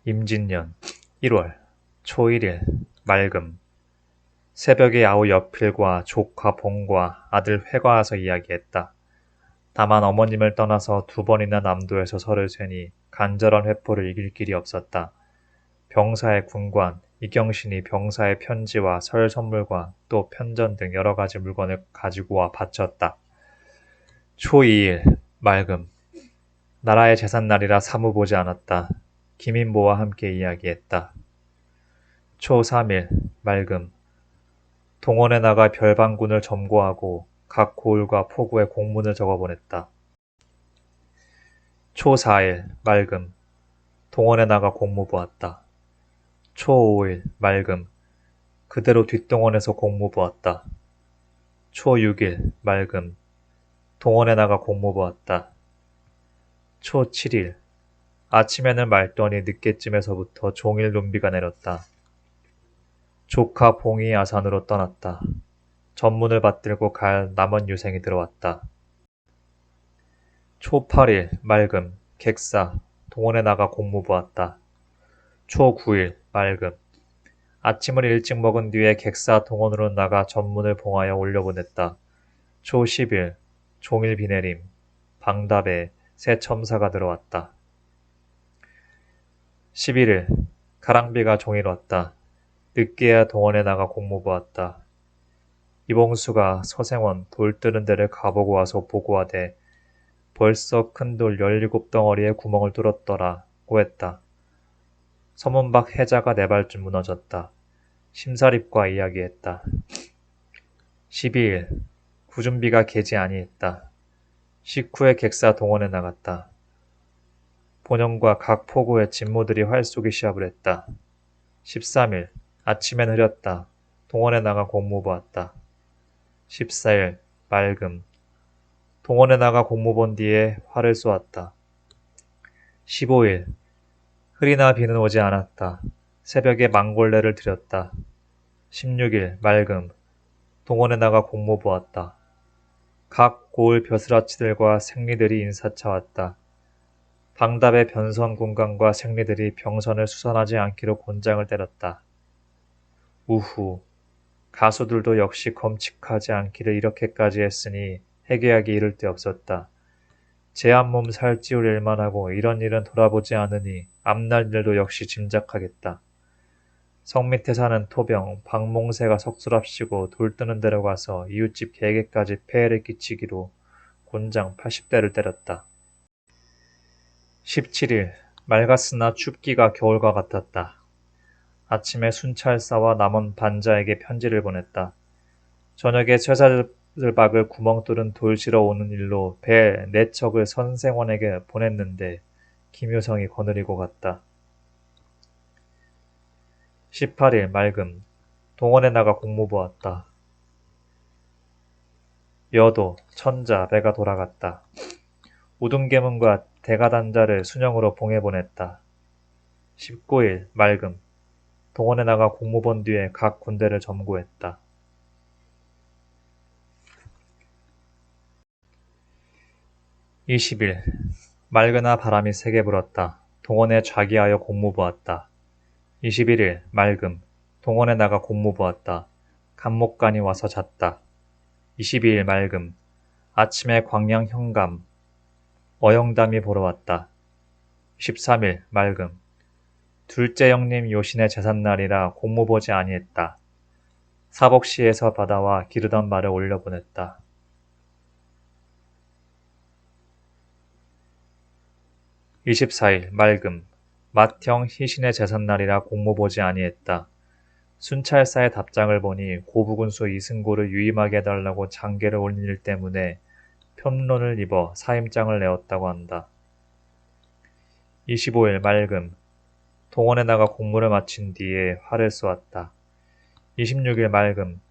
임진년 1월 초 1일 맑음. 새벽에 아우 여필과 조카 봉과 아들 회가 와서 이야기했다. 다만 어머님을 떠나서 2번이나 남도에서 설을 쇠니 간절한 회포를 이길 길이 없었다. 병사의 군관, 이경신이 병사의 편지와 설 선물과 또 편전 등 여러 가지 물건을 가지고 와 바쳤다. 초 2일 맑음. 나라의 제삿날이라 사무 보지 않았다. 김인보와 함께 이야기했다. 초 3일 맑음. 동원에 나가 별방군을 점거하고 각 고을과 포구에 공문을 적어보냈다. 초 4일 맑음. 동원에 나가 공무 보았다. 초 5일 맑음. 그대로 뒷동원에서 공무 보았다. 초 6일 맑음. 동원에 나가 공무 보았다. 초 7일 아침에는 맑더니 늦게쯤에서부터 종일 눈비가 내렸다. 조카 봉이 아산으로 떠났다. 전문을 받들고 갈 남원 유생이 들어왔다. 초 8일 맑음. 객사. 동원에 나가 공무 보았다. 초 9일 맑음. 아침을 일찍 먹은 뒤에 객사 동원으로 나가 전문을 봉하여 올려보냈다. 초 10일 종일 비 내림. 방답에 새 첨사가 들어왔다. 11일 가랑비가 종일 왔다. 늦게야 동원에 나가 공무 보았다. 이봉수가 서생원 돌 뜨는 데를 가보고 와서 보고하되 벌써 큰 돌 17덩어리에 구멍을 뚫었더라고 했다. 서문 밖 해자가 4발쯤 무너졌다. 심사립과 이야기했다. 12일 구준비가 개지 아니했다. 식후에 객사 동원에 나갔다. 본영과 각 포구의 진모들이 활 쏘기 시합을 했다. 13일 아침엔 흐렸다. 동원에 나가 공무 보았다. 14일 맑음. 동원에 나가 공무 본 뒤에 활을 쏘았다. 15일 흐리나 비는 오지 않았다. 새벽에 망골레를 들였다. 16일 맑음. 동원에 나가 공무 보았다. 각 고을 벼슬아치들과 생리들이 인사차 왔다. 방답의 변선군관과 생리들이 병선을 수선하지 않기로 곤장을 때렸다. 우후. 가수들도 역시 검칙하지 않기를 이렇게까지 했으니 해계하기 이를 데 없었다. 제 한 몸 살찌울 일만 하고 이런 일은 돌아보지 않으니 앞날 일도 역시 짐작하겠다. 성 밑에 사는 토병 박몽새가 석술합시고 돌 뜨는 데로 가서 이웃집 개개까지 폐해를 끼치기로 곤장 80대를 때렸다. 17일 맑았으나 춥기가 겨울과 같았다. 아침에 순찰사와 남원 반자에게 편지를 보냈다. 저녁에 쇠사슬박을 구멍 뚫은 돌 실어 오는 일로 배 4척을 선생원에게 보냈는데 김효성이 거느리고 갔다. 18일 맑음. 동원에 나가 공무 보았다. 여도, 천자, 배가 돌아갔다. 우등계문과 대가단자를 순영으로 봉해보냈다. 19일 맑음. 동원에 나가 공무 본 뒤에 각 군대를 점거했다. 20일 맑으나 바람이 세게 불었다. 동원에 좌기하여 공무 보았다. 21일 맑음. 동원에 나가 공무 보았다. 간목간이 와서 잤다. 22일 맑음. 아침에 광양 현감 어영담이 보러 왔다. 23일 맑음. 둘째 형님 요신의 제삿날이라 공무 보지 아니했다. 사복시에서 받아와 기르던 말을 올려보냈다. 24일 맑음. 맏형 희신의 제삿날이라 공무 보지 아니했다. 순찰사의 답장을 보니 고부군수 이승고를 유임하게 해달라고 장계를 올린 일 때문에 편론을 입어 사임장을 내었다고 한다. 25일 맑음. 동원에 나가 공무를 마친 뒤에 활을 쏘았다. 26일 맑음.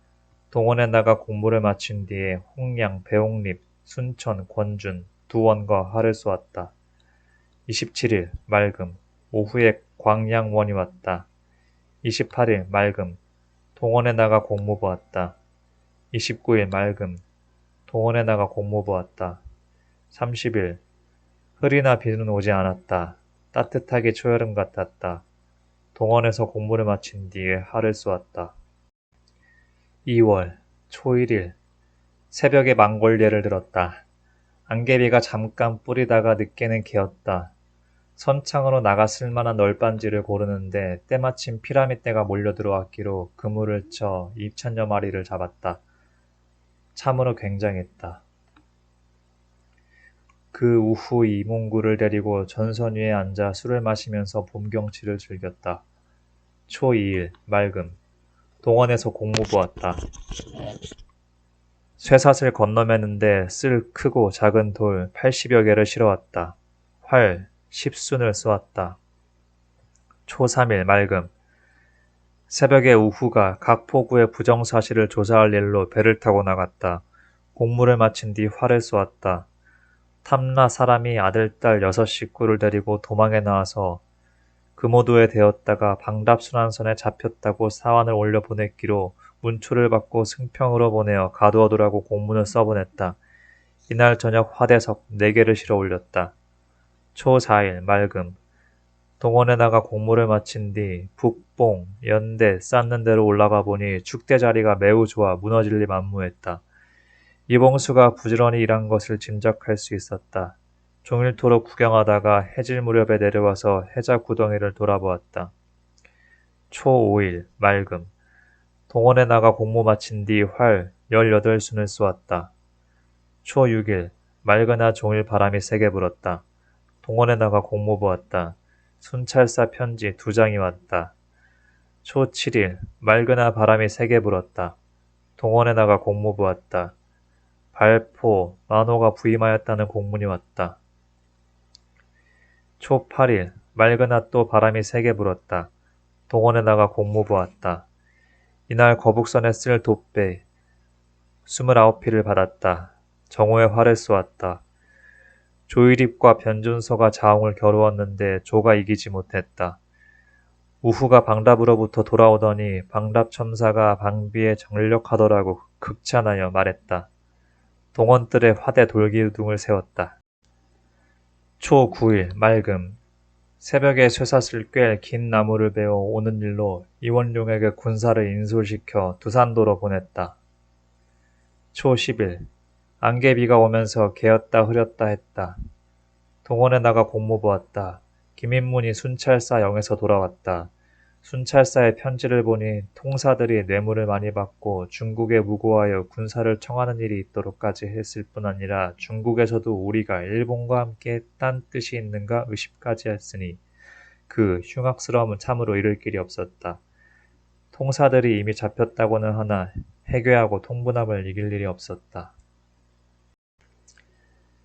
동원에 나가 공무를 마친 뒤에 홍량, 배홍립, 순천, 권준, 두원과 활을 쏘았다. 27일 맑음. 오후에 광양원이 왔다. 28일 맑음. 동원에 나가 공무 보았다. 29일 맑음. 동원에 나가 공무 보았다. 30일 흐리나 비는 오지 않았다. 따뜻하게 초여름 같았다. 동원에서 공부를 마친 뒤에 활을 쏘았다. 2월 초 1일 새벽에 망골예를 들었다. 안개비가 잠깐 뿌리다가 늦게는 개었다. 선창으로 나가 쓸만한 널빤지를 고르는데 때마침 피라미떼가 몰려들어왔기로 그물을 쳐 2천여 마리를 잡았다. 참으로 굉장했다. 그 우후 이몽구를 데리고 전선 위에 앉아 술을 마시면서 봄 경치를 즐겼다. 초 2일 맑음 동원에서 공무 보았다. 쇠사슬 건너매는데 쓸 크고 작은 돌 80여 개를 실어왔다. 활 10순을 쏘았다. 초 3일 맑음 새벽에 우후가 각 포구의 부정사실을 조사할 일로 배를 타고 나갔다. 공무를 마친 뒤 활을 쏘았다. 탐나 사람이 아들딸 6식구를 데리고 도망에 나와서 금오도에 되었다가 방답순환선에 잡혔다고 사환을 올려 보냈기로 문초를 받고 승평으로 보내어 가두어두라고 공문을 써보냈다. 이날 저녁 화대석 4개를 실어 올렸다. 초 4일 맑음 동원에 나가 공무를 마친 뒤 북봉, 연대 쌓는 데로 올라가 보니 축대 자리가 매우 좋아 무너질 리 만무했다. 이봉수가 부지런히 일한 것을 짐작할 수 있었다. 종일토록 구경하다가 해질 무렵에 내려와서 해자 구덩이를 돌아보았다. 초 5일 맑음 동원에 나가 공무 마친 뒤 활 18순을 쏘았다. 초 6일 맑으나 종일 바람이 세게 불었다. 동원에 나가 공무 보았다. 순찰사 편지 2장이 왔다. 초 7일 맑으나 바람이 세게 불었다. 동원에 나가 공무 보았다. 발포, 만호가 부임하였다는 공문이 왔다. 초 8일 맑으나 또 바람이 세게 불었다. 동원에 나가 공무 보았다. 이날 거북선에 쓸 돛배 29필을 받았다. 정오에 활을 쏘았다. 조일입과 변준서가 자웅을 겨루었는데 조가 이기지 못했다. 우후가 방답으로부터 돌아오더니 방답첨사가 방비에 정력하더라고 극찬하여 말했다. 동원들의 화대 돌기둥을 세웠다. 초 9일 맑음 새벽에 쇠사슬 꿰 긴 나무를 베어 오는 일로 이원룡에게 군사를 인솔시켜 두산도로 보냈다. 초 10일 안개비가 오면서 개었다 흐렸다 했다. 동원에 나가 공무 보았다. 김인문이 순찰사 영에서 돌아왔다. 순찰사의 편지를 보니 통사들이 뇌물을 많이 받고 중국에 무고하여 군사를 청하는 일이 있도록까지 했을 뿐 아니라 중국에서도 우리가 일본과 함께 딴 뜻이 있는가 의심까지 했으니 그 흉악스러움은 참으로 이를 길이 없었다. 통사들이 이미 잡혔다고는 하나 해괴하고 통분함을 이길 일이 없었다.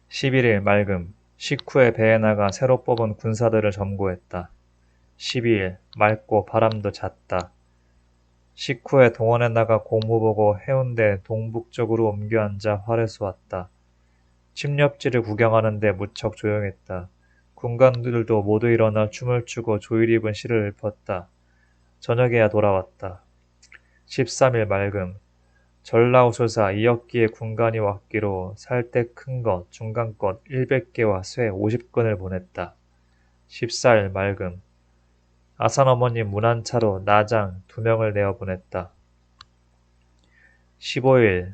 11일 맑음 식후에 배에 나가 새로 뽑은 군사들을 점거했다. 12일 맑고 바람도 잤다. 식후에 동원에 나가 공무 보고 해운대 동북쪽으로 옮겨 앉아 활을 쏘았다. 침렵지를 구경하는데 무척 조용했다. 군관들도 모두 일어나 춤을 추고 조일입은 시를 읊었다. 저녁에야 돌아왔다. 13일 맑음 전라우소사 이역기의 군관이 왔기로 살 때 큰 것, 중간 것 100개와 쇠 50근을 보냈다. 14일 맑음 아산 어머님 문안차로 나장 2명을 내어 보냈다. 15일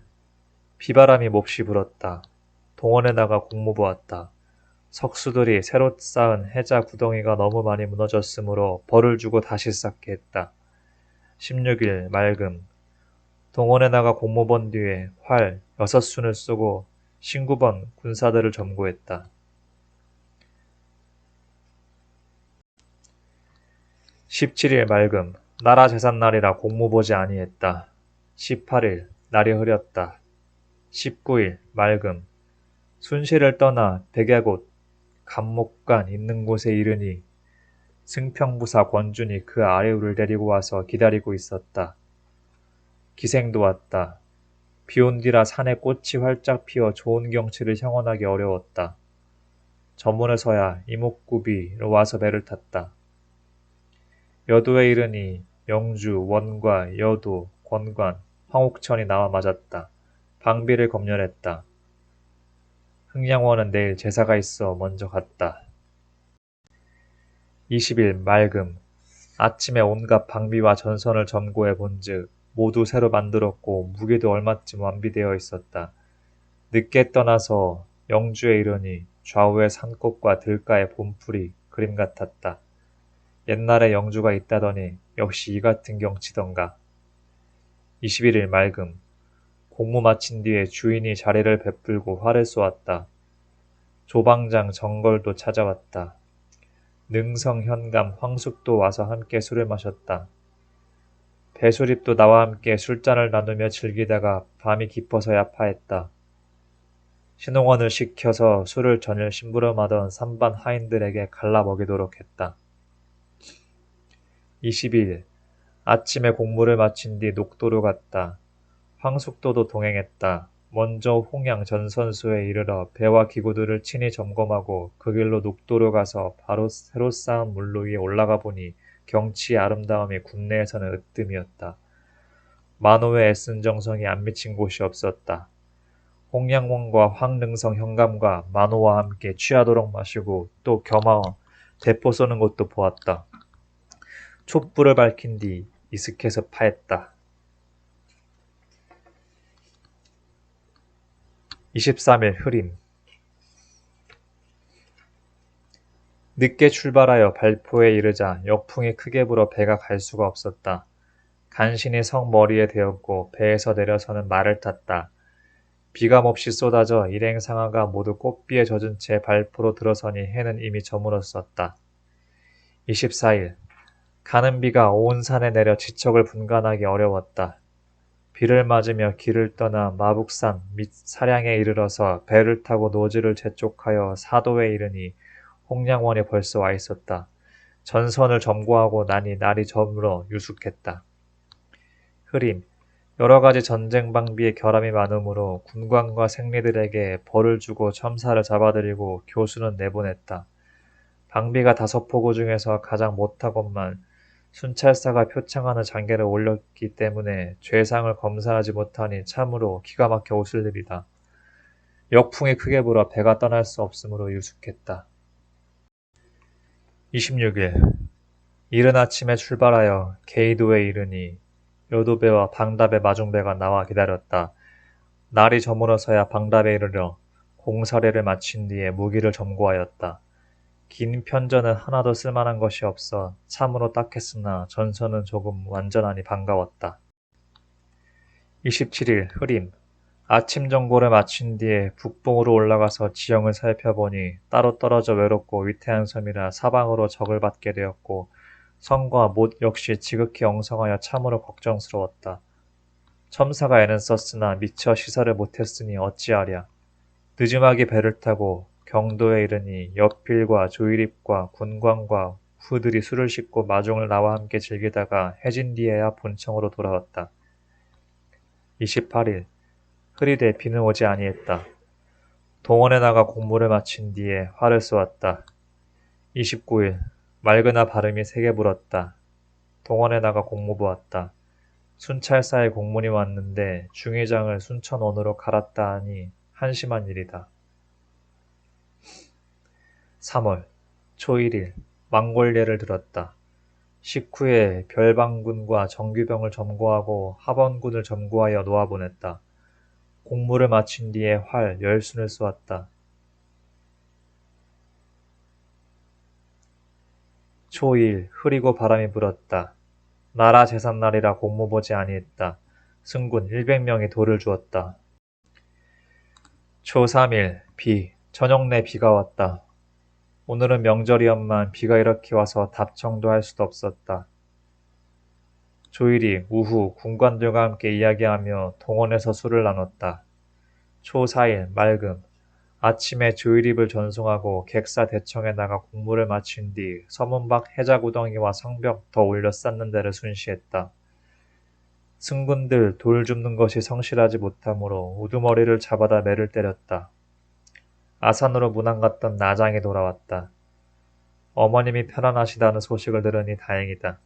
비바람이 몹시 불었다. 동원에 나가 공무 보았다. 석수들이 새로 쌓은 해자 구덩이가 너무 많이 무너졌으므로 벌을 주고 다시 쌓게 했다. 16일 맑음 동원에 나가 공무 본 뒤에 활 6순을 쏘고 신구번 군사들을 점거했다. 17일 맑음 나라 제삿날이라 공무 보지 아니했다. 18일 날이 흐렸다. 19일 맑음 순시를 떠나 백야곳 감목간 있는 곳에 이르니 승평부사 권준이 그 아래우를 데리고 와서 기다리고 있었다. 기생도 왔다. 비온 뒤라 산에 꽃이 활짝 피어 좋은 경치를 형언하기 어려웠다. 저문에서야 이목구비로 와서 배를 탔다. 여도에 이르니 영주, 원과, 여도, 권관, 황옥천이 나와 맞았다. 방비를 검열했다. 흥양원은 내일 제사가 있어 먼저 갔다. 20일 맑음 아침에 온갖 방비와 전선을 점거해 본즉 모두 새로 만들었고 무게도 얼마쯤 완비되어 있었다. 늦게 떠나서 영주에 이르니 좌우의 산꽃과 들가의 봄풀이 그림 같았다. 옛날에 영주가 있다더니 역시 이 같은 경치던가. 21일 맑음. 공무 마친 뒤에 주인이 자리를 베풀고 활을 쏘았다. 조방장 정걸도 찾아왔다. 능성, 현감, 황숙도 와서 함께 술을 마셨다. 배수립도 나와 함께 술잔을 나누며 즐기다가 밤이 깊어서야 파했다. 신홍원을 시켜서 술을 전일 심부름하던 산반 하인들에게 갈라 먹이도록 했다. 22일 아침에 공무를 마친 뒤 녹도로 갔다. 황숙도도 동행했다. 먼저 홍양 전선소에 이르러 배와 기구들을 친히 점검하고 그 길로 녹도로 가서 바로 새로 쌓은 물로 위에 올라가 보니 경치의 아름다움이 국내에서는 으뜸이었다. 만호의 애쓴 정성이 안 미친 곳이 없었다. 홍양원과 황능성 현감과 만호와 함께 취하도록 마시고 또 겸하 대포 쏘는 것도 보았다. 촛불을 밝힌 뒤 이슥해서 파했다. 23일 흐림. 늦게 출발하여 발포에 이르자 역풍이 크게 불어 배가 갈 수가 없었다. 간신히 성 머리에 대었고 배에서 내려서는 말을 탔다. 비가 몹시 쏟아져 일행상하가 모두 꽃비에 젖은 채 발포로 들어서니 해는 이미 저물었었다. 24일 가는 비가 온 산에 내려 지척을 분간하기 어려웠다. 비를 맞으며 길을 떠나 마북산 및 사량에 이르러서 배를 타고 노지를 재촉하여 사도에 이르니 홍량원이 벌써 와 있었다. 전선을 점거하고 나니 날이 저물어 유숙했다. 흐림. 여러 가지 전쟁 방비에 결함이 많으므로 군관과 생리들에게 벌을 주고 첨사를 잡아들이고 교수는 내보냈다. 방비가 5포구 중에서 가장 못하건만 순찰사가 표창하는 장계를 올렸기 때문에 죄상을 검사하지 못하니 참으로 기가 막혀 웃을 일이다. 역풍이 크게 불어 배가 떠날 수 없으므로 유숙했다. 26일 이른 아침에 출발하여 게이도에 이르니 여도배와 방답의 마중배가 나와 기다렸다. 날이 저물어서야 방답에 이르러 공사례를 마친 뒤에 무기를 점거하였다. 긴 편전은 하나도 쓸만한 것이 없어 참으로 딱했으나 전선은 조금 완전하니 반가웠다. 27일 흐림. 아침 정보를 마친 뒤에 북봉으로 올라가서 지형을 살펴보니 따로 떨어져 외롭고 위태한 섬이라 사방으로 적을 받게 되었고 성과 못 역시 지극히 엉성하여 참으로 걱정스러웠다. 첨사가 애는 썼으나 미처 시사를 못했으니 어찌하랴. 늦음하게 배를 타고 경도에 이르니 옆필과 조일입과 군관과 후들이 술을 싣고 마중을 나와 함께 즐기다가 해진 뒤에야 본청으로 돌아왔다. 28일 흐리되 비는 오지 아니했다. 동원에 나가 공무를 마친 뒤에 활을 쏘았다. 29일 맑으나 바람이 세게 불었다. 동원에 나가 공무 보았다. 순찰사에 공문이 왔는데 중의장을 순천원으로 갈았다 하니 한심한 일이다. 3월 초1일 망골례를 들었다. 식후에 별방군과 정규병을 점거하고 합원군을 점거하여 놓아보냈다. 공무를 마친 뒤에 활 10순을 쏘았다. 초2일 흐리고 바람이 불었다. 나라 제삿날이라 공무 보지 아니했다. 승군 100명이 돌을 주었다. 초3일 비. 저녁 내 비가 왔다. 오늘은 명절이었만 비가 이렇게 와서 답청도 할 수도 없었다. 조일이 우후 군관들과 함께 이야기하며 동원에서 술을 나눴다. 초4일 맑음. 아침에 조일입을 전송하고 객사 대청에 나가 공무를 마친 뒤 서문 밖 해자구덩이와 성벽 더 올려 쌓는 데를 순시했다. 승군들 돌 줍는 것이 성실하지 못하므로 우두머리를 잡아다 매를 때렸다. 아산으로 문안 갔던 나장이 돌아왔다. 어머님이 편안하시다는 소식을 들으니 다행이다.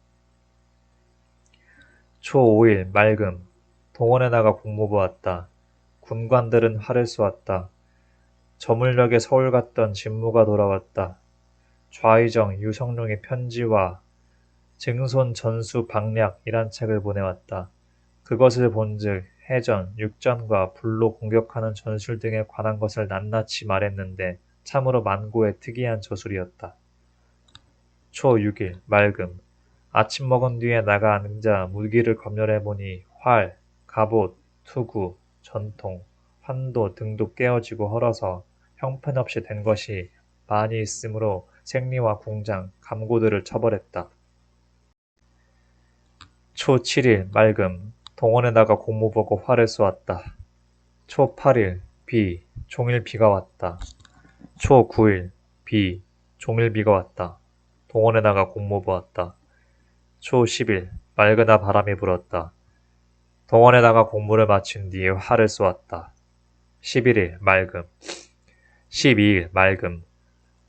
초5일 맑음. 동원에 나가 공무 보았다. 군관들은 활을 쏘았다. 저물녘에 서울 갔던 진무가 돌아왔다. 좌의정 유성룡의 편지와 증손 전수 방략이란 책을 보내왔다. 그것을 본즉 해전, 육전과 불로 공격하는 전술 등에 관한 것을 낱낱이 말했는데 참으로 만고의 특이한 저술이었다. 초 6일 맑음 아침 먹은 뒤에 나가 앉아 무기를 검열해보니 활, 갑옷, 투구, 전통, 환도 등도 깨어지고 헐어서 형편없이 된 것이 많이 있으므로 생리와 궁장, 감고들을 처벌했다. 초 7일 맑음 동원에 나가 공무 보고 활을 쏘았다. 초 8일 비 종일 비가 왔다. 초 9일 비 종일 비가 왔다. 동원에 나가 공무 보았다. 초 10일 맑으나 바람이 불었다. 동원에 나가 공무를 마친 뒤에 활을 쏘았다. 11일 맑음 12일 맑음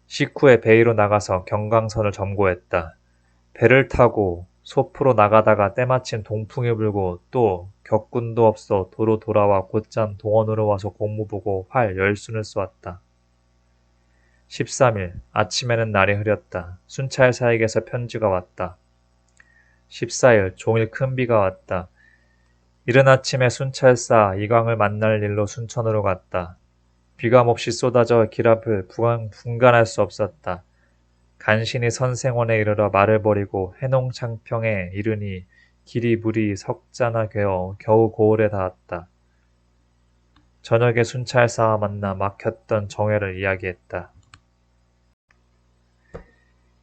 식후에 베이로 나가서 경강선을 점거했다. 배를 타고 소프로 나가다가 때마침 동풍이 불고 또 격군도 없어 도로 돌아와 곧장 동원으로 와서 공무 보고 활 10순을 쏘았다. 13일 아침에는 날이 흐렸다. 순찰사에게서 편지가 왔다. 14일 종일 큰 비가 왔다. 이른 아침에 순찰사 이광을 만날 일로 순천으로 갔다. 비가 몹시 쏟아져 길 앞을 분간할 수 없었다. 간신히 선생원에 이르러 말을 버리고 해농창평에 이르니 길이 물이 석자나 괴어 겨우 고을에 닿았다. 저녁에 순찰사와 만나 막혔던 정회를 이야기했다.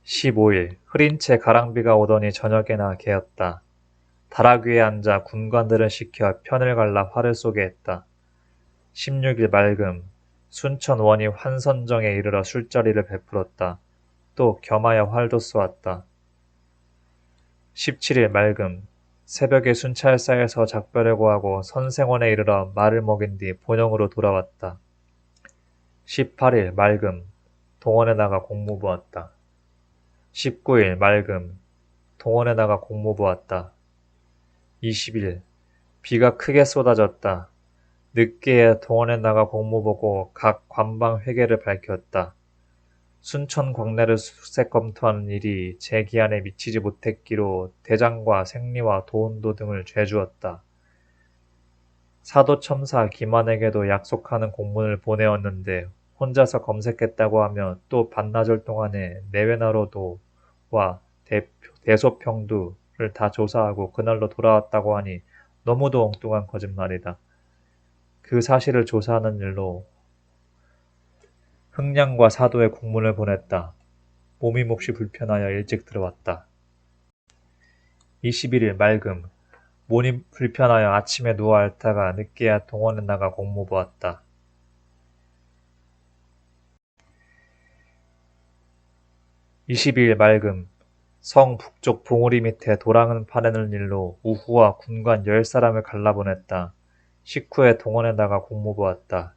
15일 흐린 채 가랑비가 오더니 저녁에나 개었다. 다락 위에 앉아 군관들을 시켜 편을 갈라 활을 쏘게 했다. 16일 맑음 순천 원이 환선정에 이르러 술자리를 베풀었다. 또 겸하여 활도 쏘았다. 17일 맑음 새벽에 순찰사에서 작별을 하고 선생원에 이르러 말을 먹인 뒤 본영으로 돌아왔다. 18일 맑음 동원에 나가 공무 보았다. 19일 맑음 동원에 나가 공무 보았다. 20일 비가 크게 쏟아졌다. 늦게에 동원에 나가 공무 보고 각 관방 회계를 밝혔다. 순천 광내를 수색 검토하는 일이 제 기한에 미치지 못했기로 대장과 생리와 도운도 등을 죄주었다. 사도첨사 김한에게도 약속하는 공문을 보내었는데 혼자서 검색했다고 하며 또 반나절 동안에 내외나로도와 대소평두를 다 조사하고 그날로 돌아왔다고 하니 너무도 엉뚱한 거짓말이다. 그 사실을 조사하는 일로 흥량과 사도에 공문을 보냈다. 몸이 몹시 불편하여 일찍 들어왔다. 21일 맑음 몸이 불편하여 아침에 누워 앓다가 늦게야 동원에 나가 공무 보았다. 22일 맑음 성 북쪽 봉우리 밑에 도랑을 파내는 일로 우후와 군관 10사람을 갈라보냈다. 식후에 동원에 나가 공무 보았다.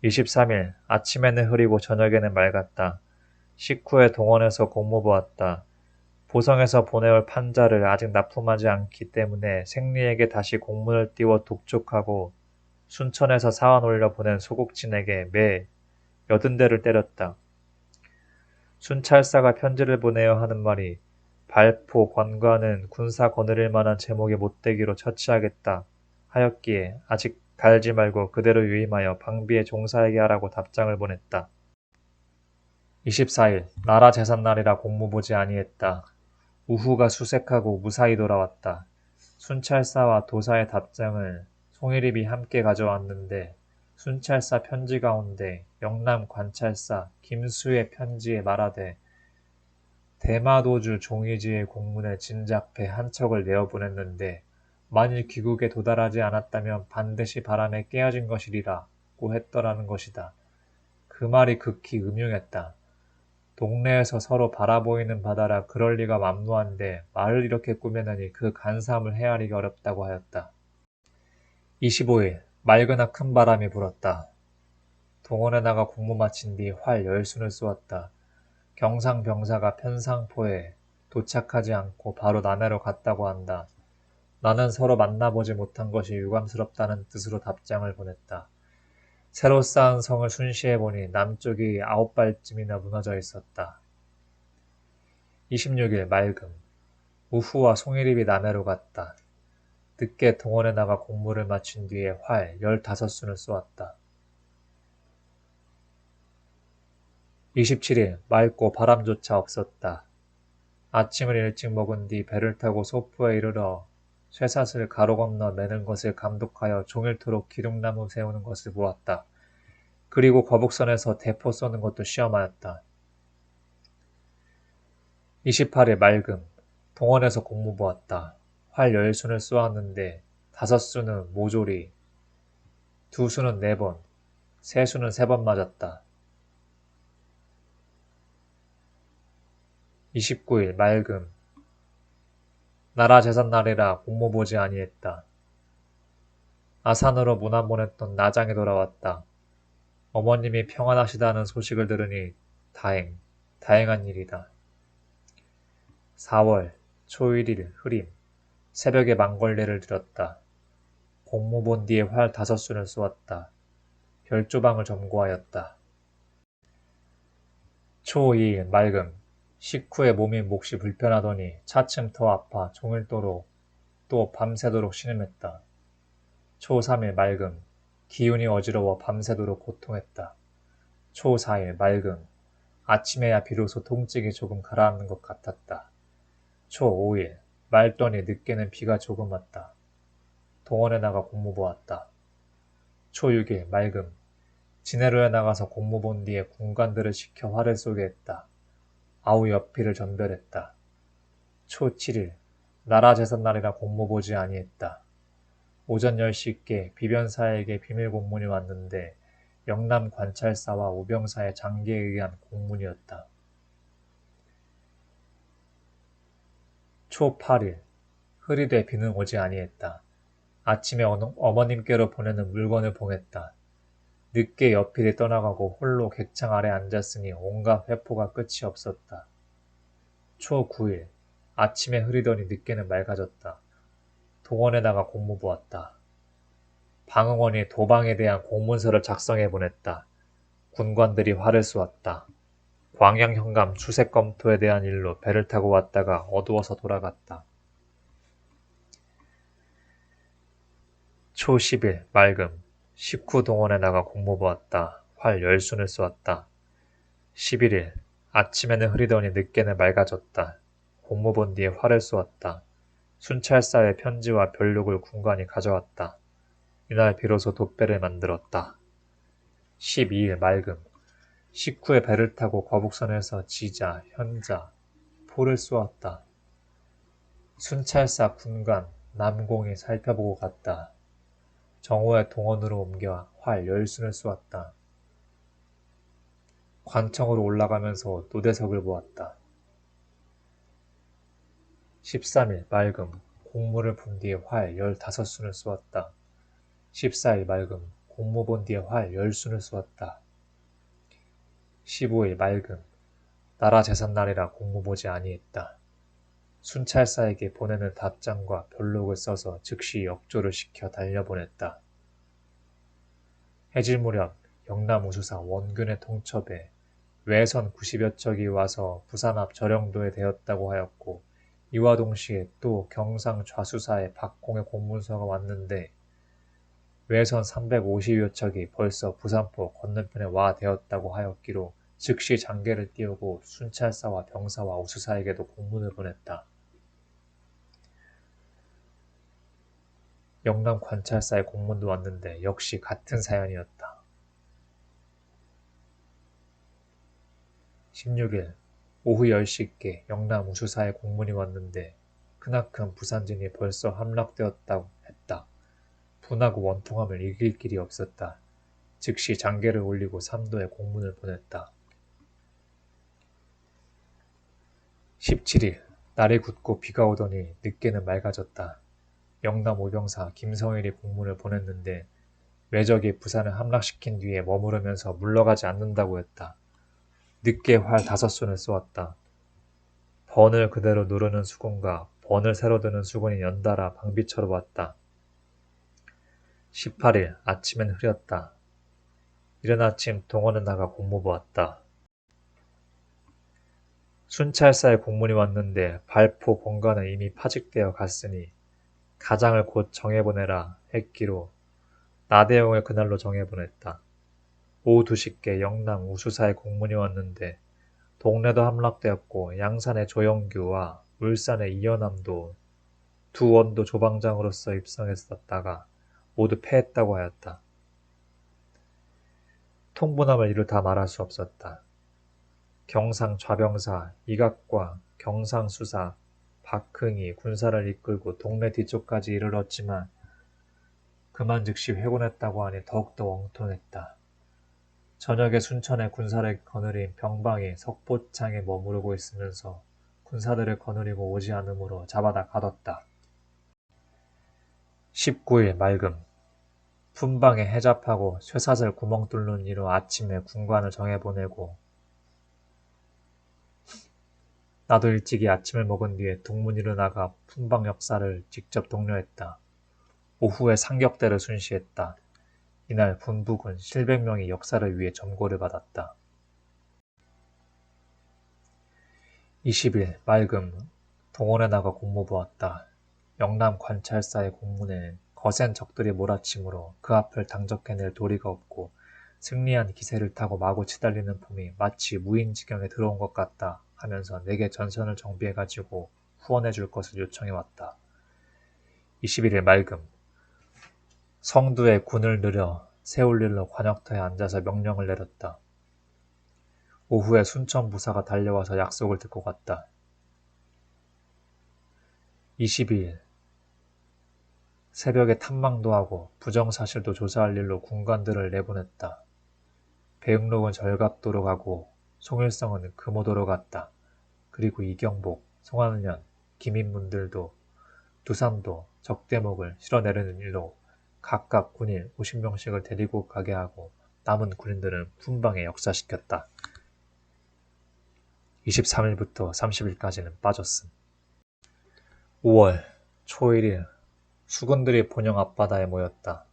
23일 아침에는 흐리고 저녁에는 맑았다. 식후에 동원에서 공무 보았다. 보성에서 보내올 판자를 아직 납품하지 않기 때문에 생리에게 다시 공문을 띄워 독촉하고 순천에서 사원 올려 보낸 소국진에게 매 80대를 때렸다. 순찰사가 편지를 보내어 하는 말이 발포 관과는 군사 거느릴 만한 제목이 못되기로 처치하겠다 하였기에 아직 갈지 말고 그대로 유임하여 방비에 종사하게 하라고 답장을 보냈다. 24일 나라 제삿날이라 공무 보지 아니했다. 우후가 수색하고 무사히 돌아왔다. 순찰사와 도사의 답장을 송일입이 함께 가져왔는데 순찰사 편지 가운데 영남 관찰사 김수의 편지에 말하되 대마도주 종이지의 공문에 진작배 한 척을 내어보냈는데 만일 귀국에 도달하지 않았다면 반드시 바람에 깨어진 것이리라고 했더라는 것이다. 그 말이 극히 음흉했다. 동네에서 서로 바라보이는 바다라 그럴 리가 만무한데 말을 이렇게 꾸며내니 그 간사함을 헤아리기 어렵다고 하였다. 25일 맑으나 큰 바람이 불었다. 동원에 나가 공무 마친 뒤 활 10순을 쏘았다. 경상병사가 편상포에 도착하지 않고 바로 남해로 갔다고 한다. 나는 서로 만나보지 못한 것이 유감스럽다는 뜻으로 답장을 보냈다. 새로 쌓은 성을 순시해보니 남쪽이 9발쯤이나 무너져 있었다. 26일 맑음 우후와 송일입이 남해로 갔다. 늦게 동원에 나가 공무를 마친 뒤에 활 15수를 쏘았다. 27일 맑고 바람조차 없었다. 아침을 일찍 먹은 뒤 배를 타고 소포에 이르러 쇠사슬 가로 건너 매는 것을 감독하여 종일토록 기둥나무 세우는 것을 보았다. 그리고 거북선에서 대포 쏘는 것도 시험하였다. 28일 맑음 동원에서 공무 보았다. 활 10수를 쏘았는데 5수는 모조리, 2수는 4번, 3수는 3번 맞았다. 29일 맑음 나라 제삿날이라 공무 보지 아니했다. 아산으로 문안 보냈던 나장이 돌아왔다. 어머님이 평안하시다는 소식을 들으니 다행한 일이다. 4월 초일일 흐림 새벽에 망걸레를 들었다. 공무 본 뒤에 활 5수를 쏘았다. 별조방을 점거하였다. 초2일 맑음 식후에 몸이 몹시 불편하더니 차츰 더 아파 종일토록 또 밤새도록 신음했다. 초3일 맑음 기운이 어지러워 밤새도록 고통했다. 초4일 맑음 아침에야 비로소 통증이 조금 가라앉는 것 같았다. 초5일 맑더니 늦게는 비가 조금 왔다. 동원에 나가 공무 보았다. 초6일 맑음 진해로에 나가서 공무 본 뒤에 군관들을 시켜 활을 쏘게 했다. 아우 옆이를 전별했다. 초7일 나라 제삿날이라 공무 보지 아니했다. 오전 10시께 비변사에게 비밀 공문이 왔는데 영남 관찰사와 우병사의 장계에 의한 공문이었다. 초8일 흐리되 비는 오지 아니했다. 아침에 어머님께로 보내는 물건을 봉했다. 늦게 여필이 떠나가고 홀로 객창 아래 앉았으니 온갖 회포가 끝이 없었다. 초9일 아침에 흐리더니 늦게는 맑아졌다. 동원에 나가 공무 보았다. 방응원이 도방에 대한 공문서를 작성해 보냈다. 군관들이 활을 쏘았다. 광양 현감 추색 검토에 대한 일로 배를 타고 왔다가 어두워서 돌아갔다. 초10일 맑음 식후 동원에 나가 공무 보았다. 활 10수를 쏘았다. 11일 아침에는 흐리더니 늦게는 맑아졌다. 공무 본 뒤에 활을 쏘았다. 순찰사의 편지와 별록을 군관이 가져왔다. 이날 비로소 돛배를 만들었다. 12일 맑음 식후에 배를 타고 거북선에서 지자, 현자, 포를 쏘았다. 순찰사 군관, 남공이 살펴보고 갔다. 정오에 동원으로 옮겨 활 10수를 쏘았다. 관청으로 올라가면서 노대석을 보았다. 13일 맑음 공무를 본 뒤에 활 15수를 쏘았다. 14일 맑음 공무 본 뒤에 활 10수를 쏘았다. 15일 맑음 나라 제삿날이라 공무 보지 아니했다. 순찰사에게 보내는 답장과 별록을 써서 즉시 역조를 시켜 달려보냈다. 해질 무렵 영남 우수사 원균의 통첩에 외선 90여 척이 와서 부산 앞 절영도에 대었다고 하였고 이와 동시에 또 경상 좌수사의 박공의 공문서가 왔는데 외선 350여 척이 벌써 부산포 건너편에 와 대었다고 하였기로 즉시 장계를 띄우고 순찰사와 병사와 우수사에게도 공문을 보냈다. 영남 관찰사의 공문도 왔는데 역시 같은 사연이었다. 16일 오후 10시께 영남 우수사의 공문이 왔는데 크나큰 부산진이 벌써 함락되었다고 했다. 분하고 원통함을 이길 길이 없었다. 즉시 장계를 올리고 삼도에 공문을 보냈다. 17일 날이 굳고 비가 오더니 늦게는 맑아졌다. 영남 오병사 김성일이 공문을 보냈는데 외적이 부산을 함락시킨 뒤에 머무르면서 물러가지 않는다고 했다. 늦게 활 5수를 쏘았다. 번을 그대로 누르는 수군과 번을 새로 드는 수군이 연달아 방비처로 왔다. 18일 아침엔 흐렸다. 이른 아침 동원에 나가 공무 보았다. 순찰사의 공문이 왔는데 발포 본관은 이미 파직되어 갔으니 가장을 곧 정해보내라 했기로 나대용을 그날로 정해보냈다. 오후 2시께 영남 우수사의 공문이 왔는데 동래도 함락되었고 양산의 조영규와 울산의 이연함도 두 원도 조방장으로서 입성했었다가 모두 패했다고 하였다. 통분함을 이루 다 말할 수 없었다. 경상 좌병사 이각과 경상수사 박흥이 군사를 이끌고 동래 뒤쪽까지 이르렀지만 그만 즉시 회군했다고 하니 더욱더 엉뚱했다. 저녁에 순천의 군사를 거느린 병방이 석포창에 머무르고 있으면서 군사들을 거느리고 오지 않으므로 잡아다 가뒀다. 19일 맑음 품방에 해잡하고 쇠사슬 구멍 뚫는 이로 아침에 군관을 정해보내고 나도 일찍이 아침을 먹은 뒤에 동문이로 나가 품방 역사를 직접 독려했다. 오후에 상격대를 순시했다. 이날 분북은 700명이 역사를 위해 점거를 받았다. 20일 맑음 동원에 나가 공모 보았다. 영남 관찰사의 공문에는 거센 적들이 몰아치므로 그 앞을 당적해낼 도리가 없고 승리한 기세를 타고 마구 치달리는 폼이 마치 무인지경에 들어온 것 같다 하면서 내게 전선을 정비해가지고 후원해줄 것을 요청해왔다. 21일 맑음 성두에 군을 늘여 세울 일로 관역터에 앉아서 명령을 내렸다. 오후에 순천 부사가 달려와서 약속을 듣고 갔다. 22일 새벽에 탐망도 하고 부정사실도 조사할 일로 군관들을 내보냈다. 배응록은 절갑도로 가고 송일성은 금오도로 갔다. 그리고 이경복, 송한련, 김인문들도 두산도 적대목을 실어내려는 일로 각각 군인 50명씩을 데리고 가게 하고 남은 군인들은 품방에 역사시켰다. 23일부터 30일까지는 빠졌음. 5월 초 1일 수군들이 본영 앞바다에 모였다.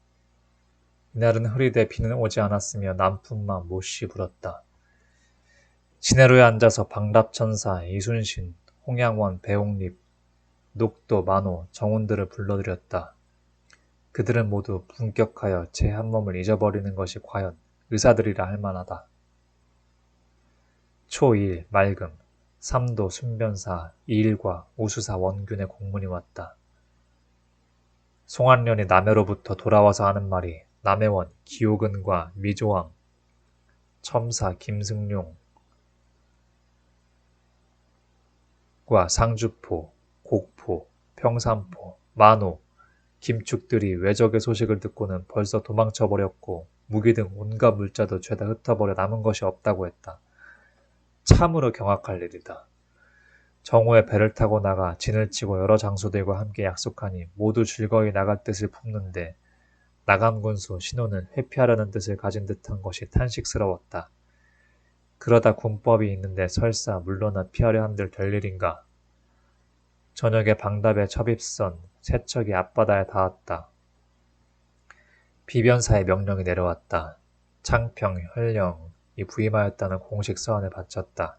이날은 흐리되 비는 오지 않았으며 남풍만 못이 불었다. 지내로에 앉아서 방답천사, 이순신, 홍양원, 배옥립, 녹도, 만호, 정운들을 불러들였다. 그들은 모두 분격하여 제 한 몸을 잊어버리는 것이 과연 의사들이라 할 만하다. 초 2일 맑음 삼도 순변사 이일과 우수사 원균의 공문이 왔다. 송한련이 남해로부터 돌아와서 하는 말이 남해원 기호근과 미조왕, 첨사 김승룡과 상주포, 곡포, 평산포, 만호, 김축들이 왜적의 소식을 듣고는 벌써 도망쳐버렸고 무기 등 온갖 물자도 죄다 흩어버려 남은 것이 없다고 했다. 참으로 경악할 일이다. 정오에 배를 타고 나가 진을 치고 여러 장수들과 함께 약속하니 모두 즐거이 나갈 뜻을 품는데 나간 군수 신호는 회피하려는 뜻을 가진 듯한 것이 탄식스러웠다. 그러다 군법이 있는데 설사 물러나 피하려 한들 될 일인가. 저녁에 방답에 첩입선 세척이 앞바다에 닿았다. 비변사의 명령이 내려왔다. 창평, 현령이 부임하였다는 공식 서한을 바쳤다.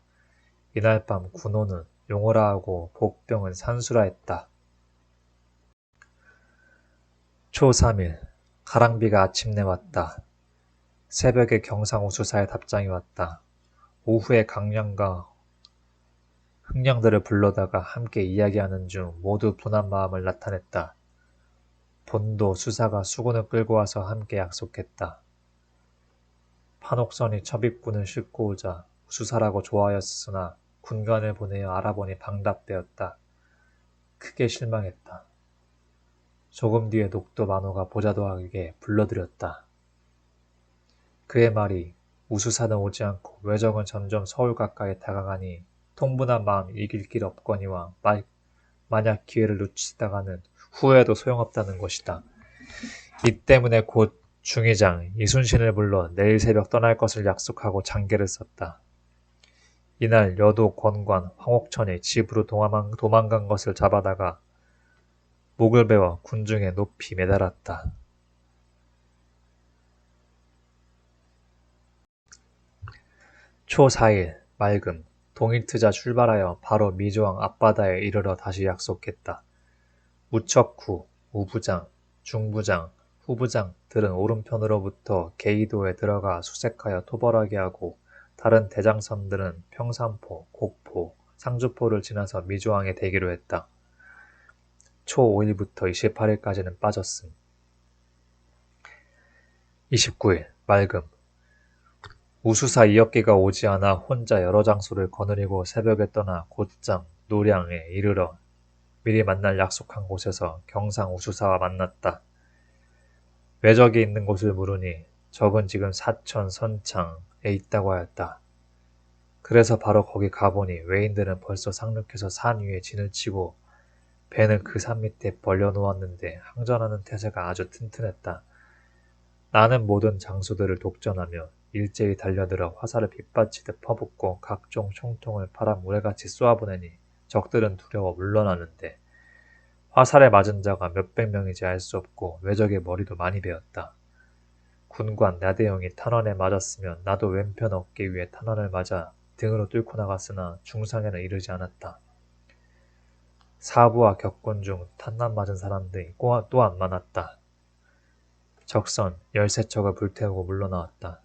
이날 밤 군호는 용호라 하고 복병은 산수라 했다. 초 3일 가랑비가 아침내 왔다. 새벽에 경상우수사의 답장이 왔다. 오후에 강령과 흥령들을 불러다가 함께 이야기하는 중 모두 분한 마음을 나타냈다. 본도 수사가 수군을 끌고 와서 함께 약속했다. 판옥선이 첩입군을 싣고 오자 수사라고 좋아하였으나 군관을 보내어 알아보니 방답되었다. 크게 실망했다. 조금 뒤에 녹도 만호가 보자도하게 불러들였다. 그의 말이 우수사는 오지 않고 왜적은 점점 서울 가까이 다가가니 통분한 마음 이길 길 없거니와 만약 기회를 놓치다가는 후회해도 소용없다는 것이다. 이 때문에 곧 중의장 이순신을 불러 내일 새벽 떠날 것을 약속하고 장계를 썼다. 이날 여도 권관 황옥천이 집으로 도망간 것을 잡아다가 목을 베어 군중에 높이 매달았다. 초 4일 맑음 동일트자 출발하여 바로 미조항 앞바다에 이르러 다시 약속했다. 우척후, 우부장, 중부장, 후부장들은 오른편으로부터 게이도에 들어가 수색하여 토벌하게 하고 다른 대장선들은 평산포, 곡포, 상주포를 지나서 미조항에 대기로 했다. 초 5일부터 28일까지는 빠졌음. 29일 맑음. 우수사 이혁기가 오지 않아 혼자 여러 장소를 거느리고 새벽에 떠나 곧장 노량에 이르러 미리 만날 약속한 곳에서 경상 우수사와 만났다. 외적이 있는 곳을 물으니 적은 지금 사천 선창에 있다고 하였다. 그래서 바로 거기 가보니 외인들은 벌써 상륙해서 산 위에 진을 치고 배는 그 산 밑에 벌려놓았는데 항전하는 태세가 아주 튼튼했다. 나는 모든 장소들을 독전하며 일제히 달려들어 화살을 빗받치듯 퍼붓고 각종 총통을 파란 모래같이 쏘아보내니 적들은 두려워 물러나는데 화살에 맞은 자가 몇백 명이지 알 수 없고 외적의 머리도 많이 베었다. 군관 나대용이 탄환에 맞았으면 나도 왼편 어깨 위에 탄환을 맞아 등으로 뚫고 나갔으나 중상에는 이르지 않았다. 사부와 격군 중 탄난 맞은 사람들이 또한 많았다. 적선 13척을 불태우고 물러나왔다.